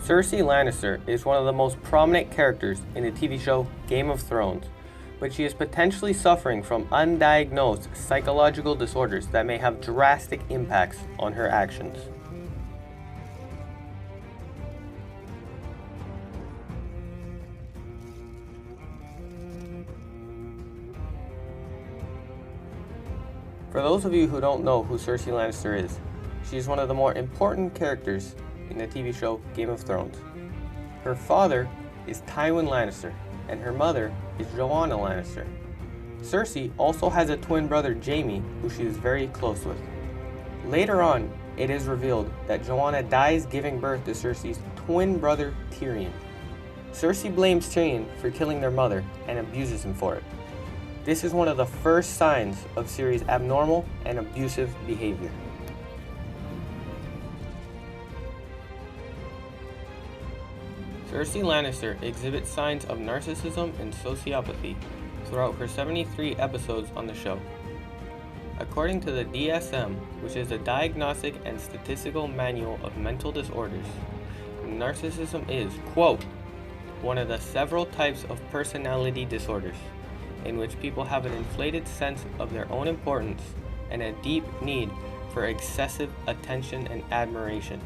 Cersei Lannister is one of the most prominent characters in the TV show Game of Thrones, but she is potentially suffering from undiagnosed psychological disorders that may have drastic impacts on her actions. For those of you who don't know who Cersei Lannister is, she is one of the more important characters in the TV show Game of Thrones. Her father is Tywin Lannister, and her mother is Joanna Lannister. Cersei also has a twin brother Jaime, who she is very close with. Later on, it is revealed that Joanna dies giving birth to Cersei's twin brother Tyrion. Cersei blames Tyrion for killing their mother and abuses him for it. This is one of the first signs of Ciri's abnormal and abusive behavior. Cersei Lannister exhibits signs of narcissism and sociopathy throughout her 73 episodes on the show. According to the DSM, which is a Diagnostic and Statistical Manual of Mental Disorders, narcissism is, quote, one of the several types of personality disorders in which people have an inflated sense of their own importance and a deep need for excessive attention and admiration.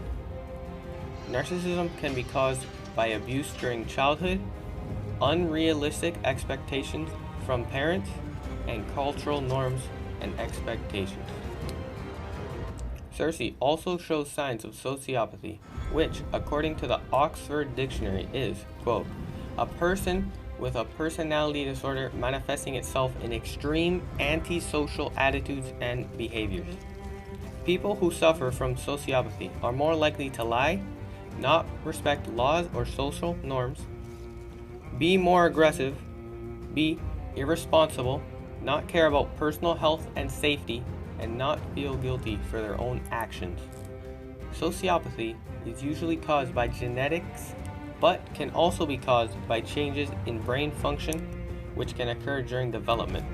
Narcissism can be caused by abuse during childhood, unrealistic expectations from parents, and cultural norms and expectations. Cersei also shows signs of sociopathy, which, according to the Oxford Dictionary, is, quote, a person with a personality disorder manifesting itself in extreme antisocial attitudes and behaviors. People who suffer from sociopathy are more likely to lie, not respect laws or social norms, be more aggressive, be irresponsible, not care about personal health and safety, and not feel guilty for their own actions. Sociopathy is usually caused by genetics, but can also be caused by changes in brain function, which can occur during development.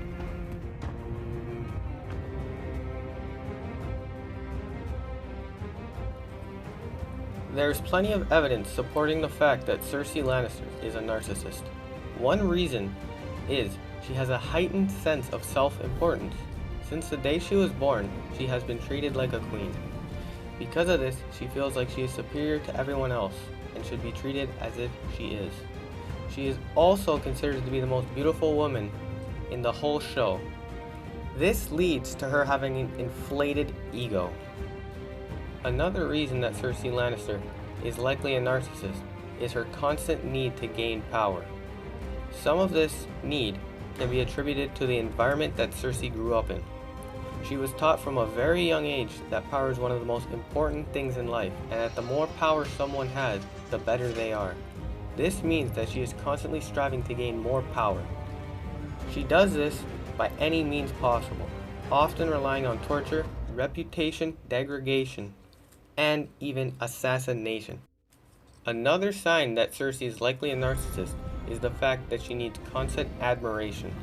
There is plenty of evidence supporting the fact that Cersei Lannister is a narcissist. One reason is she has a heightened sense of self-importance. Since the day she was born, she has been treated like a queen. Because of this, she feels like she is superior to everyone else and should be treated as if she is. She is also considered to be the most beautiful woman in the whole show. This leads to her having an inflated ego. Another reason that Cersei Lannister is likely a narcissist is her constant need to gain power. Some of this need can be attributed to the environment that Cersei grew up in. She was taught from a very young age that power is one of the most important things in life, and that the more power someone has, the better they are. This means that she is constantly striving to gain more power. She does this by any means possible, often relying on torture, reputation degradation, and even assassination. Another sign that Cersei is likely a narcissist is the fact that she needs constant admiration.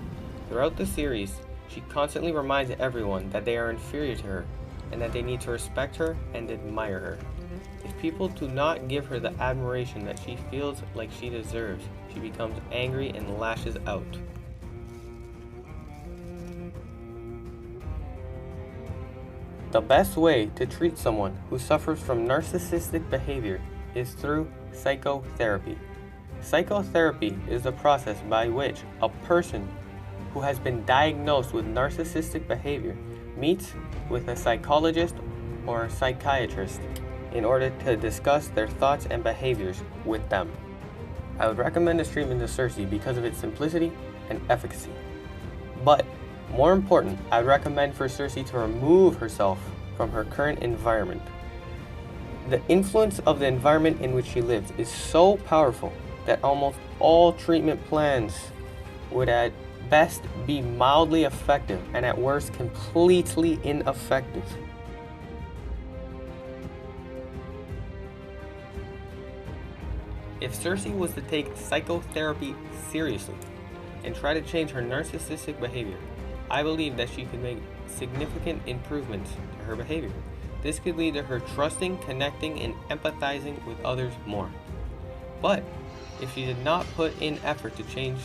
Throughout the series, she constantly reminds everyone that they are inferior to her and that they need to respect her and admire her. If people do not give her the admiration that she feels like she deserves, she becomes angry and lashes out. The best way to treat someone who suffers from narcissistic behavior is through psychotherapy. Psychotherapy is the process by which a person who has been diagnosed with narcissistic behavior meets with a psychologist or a psychiatrist in order to discuss their thoughts and behaviors with them. I would recommend this treatment to Cersei because of its simplicity and efficacy. But more important, I would recommend for Cersei to remove herself from her current environment. The influence of the environment in which she lives is so powerful that almost all treatment plans would at best be mildly effective and at worst completely ineffective. If Cersei was to take psychotherapy seriously and try to change her narcissistic behavior, I believe that she could make significant improvements to her behavior. This could lead to her trusting, connecting, and empathizing with others more. But if she did not put in effort to change,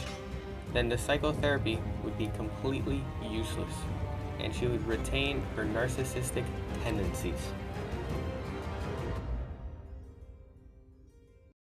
then the psychotherapy would be completely useless, and she would retain her narcissistic tendencies.